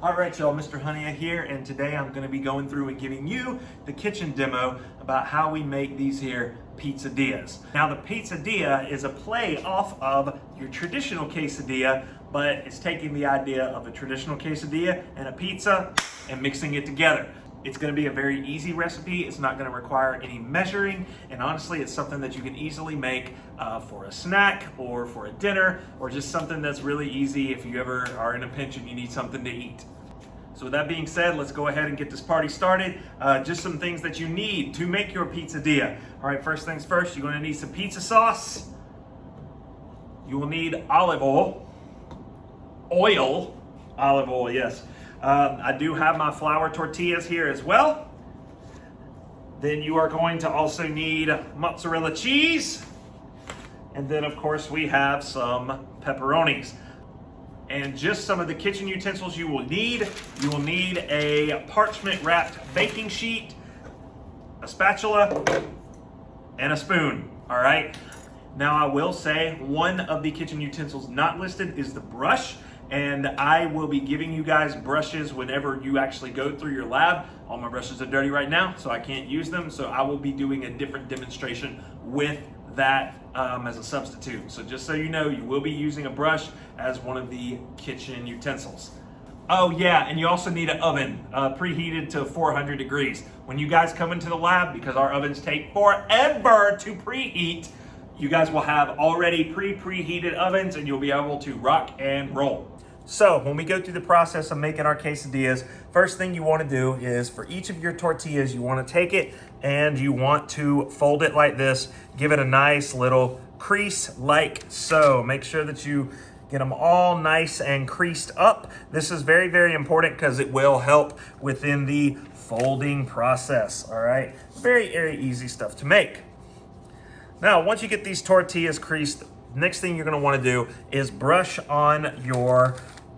All right, y'all, Mr. Honeya here, and today I'm gonna be going through and giving you the kitchen demo about how we make these here PizzaDillas. Now, the PizzaDilla is a play off of your traditional quesadilla, but it's taking the idea of a traditional quesadilla and a pizza and mixing it together. It's gonna be a very easy recipe. It's not gonna require any measuring, and honestly, it's something that you can easily make for a snack or for a dinner, or just something that's really easy if you ever are in a pinch and you need something to eat. So with that being said, let's go ahead and get this party started. Just some things that you need to make your PizzaDilla. All right, first things first, you're gonna need some pizza sauce. You will need olive oil. Olive oil, yes. I do have my flour tortillas here as well. Then you are going to also need mozzarella cheese. And then of course we have some pepperonis. And just some of the kitchen utensils you will need. You will need a parchment wrapped baking sheet, a spatula, and a spoon, all right? Now I will say one of the kitchen utensils not listed is the brush, and I will be giving you guys brushes whenever you actually go through your lab. All my brushes are dirty right now, so I can't use them, so I will be doing a different demonstration with that as a substitute. So just so you know, you will be using a brush as one of the kitchen utensils. Oh yeah, and you also need an oven preheated to 400 degrees. When you guys come into the lab, because our ovens take forever to preheat, you guys will have already preheated ovens and you'll be able to rock and roll. So when we go through the process of making our quesadillas, first thing you want to do is for each of your tortillas, you want to take it and you want to fold it like this, give it a nice little crease like so. Make sure that you get them all nice and creased up. This is very, very important because it will help within the folding process, all right? Very, very easy stuff to make. Now, once you get these tortillas creased, next thing you're gonna wanna do is brush on your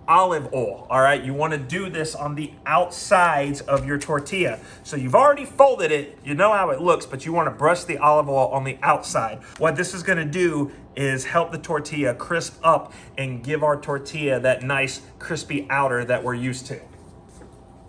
olive oil, all right? You wanna do this on the outsides of your tortilla. So you've already folded it, you know how it looks, but you wanna brush the olive oil on the outside. What this is gonna do is help the tortilla crisp up and give our tortilla that nice crispy outer that we're used to.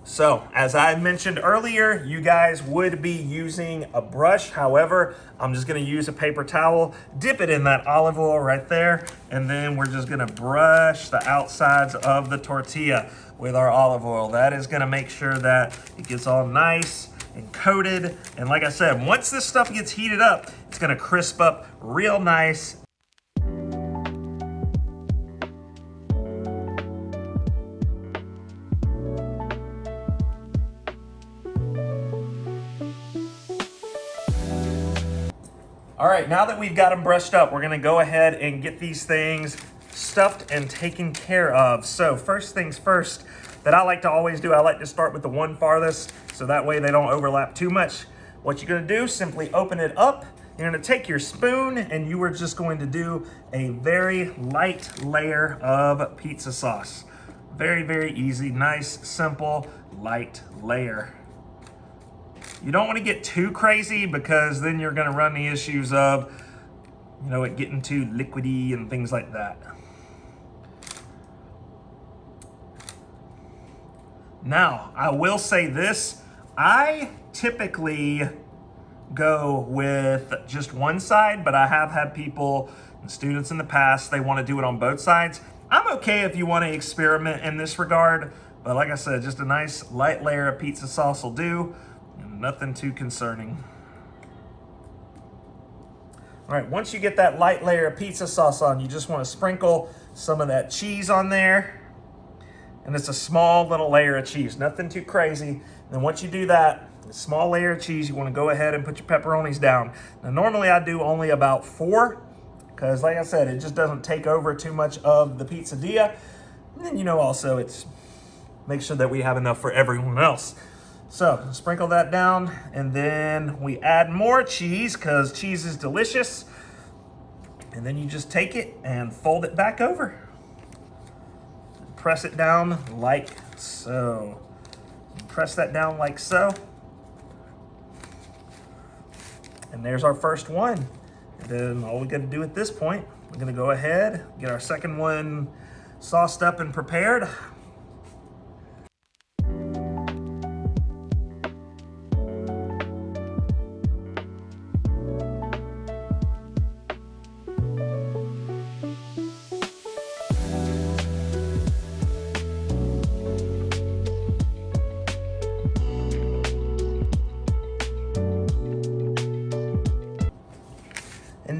So, as I mentioned earlier, you guys would be using a brush. However, I'm just gonna use a paper towel, dip it in that olive oil right there, and then we're just gonna brush the outsides of the tortilla with our olive oil. That is gonna make sure that it gets all nice and coated. And like I said, once this stuff gets heated up, it's gonna crisp up real nice. All right, now that we've got them brushed up, we're gonna go ahead and get these things stuffed and taken care of. So first things first, that I like to always do, I like to start with the one farthest, so that way they don't overlap too much. What you're gonna do, simply open it up. You're gonna take your spoon and you are just going to do a very light layer of pizza sauce. Very, very easy, nice, simple, light layer. You don't want to get too crazy because then you're going to run the issues of, you know, it getting too liquidy and things like that. Now, I will say this, I typically go with just one side, but I have had people and students in the past, they want to do it on both sides. I'm okay if you want to experiment in this regard, but like I said, just a nice light layer of pizza sauce will do. Nothing too concerning. All right, once you get that light layer of pizza sauce on, you just want to sprinkle some of that cheese on there. And it's a small little layer of cheese, nothing too crazy. And then once you do that, a small layer of cheese, you want to go ahead and put your pepperonis down. Now, normally I do only about 4, because like I said, it just doesn't take over too much of the PizzaDilla. And then, you know, also it's make sure that we have enough for everyone else. So sprinkle that down, and then we add more cheese because cheese is delicious. And then you just take it and fold it back over. Press it down like so. Press that down like so. And there's our first one. And then all we got to do at this point, we're gonna go ahead, get our second one sauced up and prepared.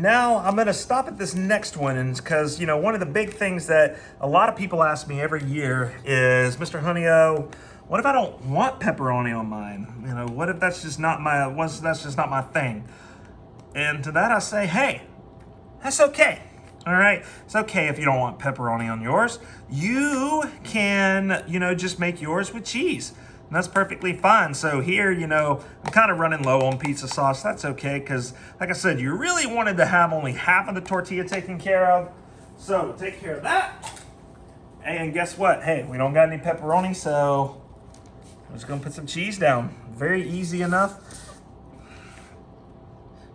now I'm gonna stop at this next one, and because, you know, one of the big things that a lot of people ask me every year is, Mr. Honey-O, what if I don't want pepperoni on mine? You know, what if that's just not my thing? And to that I say, hey, that's okay. All right, it's okay if you don't want pepperoni on yours. You can, you know, just make yours with cheese. And that's perfectly fine. So here, you know, I'm kind of running low on pizza sauce. That's okay, because like I said, you really wanted to have only half of the tortilla taken care of. So take care of that. And guess what? Hey, we don't got any pepperoni, so I'm just gonna put some cheese down. Very easy enough.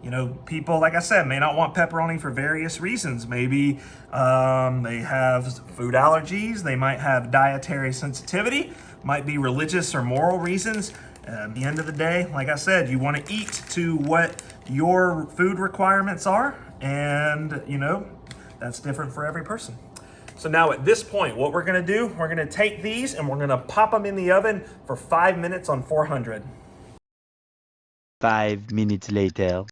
You know, people, like I said, may not want pepperoni for various reasons. Maybe they have food allergies. They might have dietary sensitivity. Might be religious or moral reasons. At the end of the day, like I said, you want to eat to what your food requirements are. And, you know, that's different for every person. So now at this point, what we're going to do, we're going to take these and we're going to pop them in the oven for 5 minutes on 400. 5 minutes later.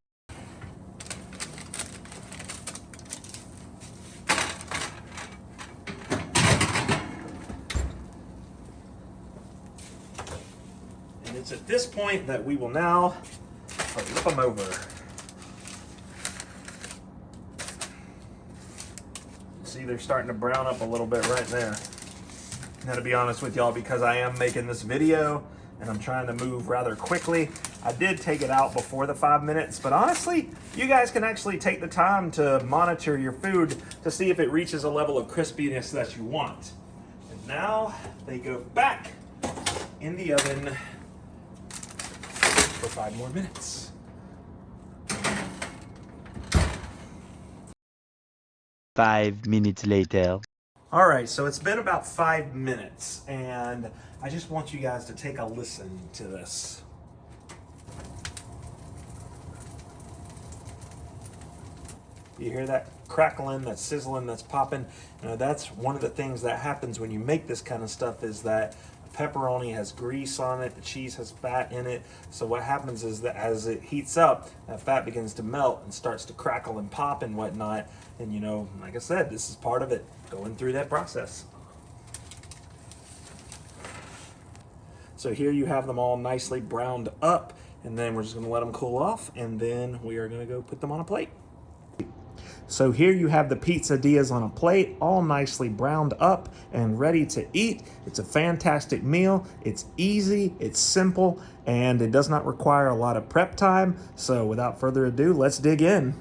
And it's at this point that we will now flip them over. See, they're starting to brown up a little bit right there. Now, to be honest with y'all, because I am making this video and I'm trying to move rather quickly, I did take it out before the 5 minutes, but honestly, you guys can actually take the time to monitor your food to see if it reaches a level of crispiness that you want. And now they go back in the oven for 5 more minutes. 5 minutes later. All right, so it's been about 5 minutes, and I just want you guys to take a listen to this. You hear that crackling, that sizzling, that's popping? You know, that's one of the things that happens when you make this kind of stuff, is that pepperoni has grease on it, the cheese has fat in it. So what happens is that as it heats up, that fat begins to melt and starts to crackle and pop and whatnot. And, you know, like I said, this is part of it, going through that process. So here you have them all nicely browned up, and then we're just gonna let them cool off, and then we are gonna go put them on a plate. So here you have the PizzaDillas on a plate, all nicely browned up and ready to eat. It's a fantastic meal. It's easy, it's simple, and it does not require a lot of prep time. So without further ado, let's dig in.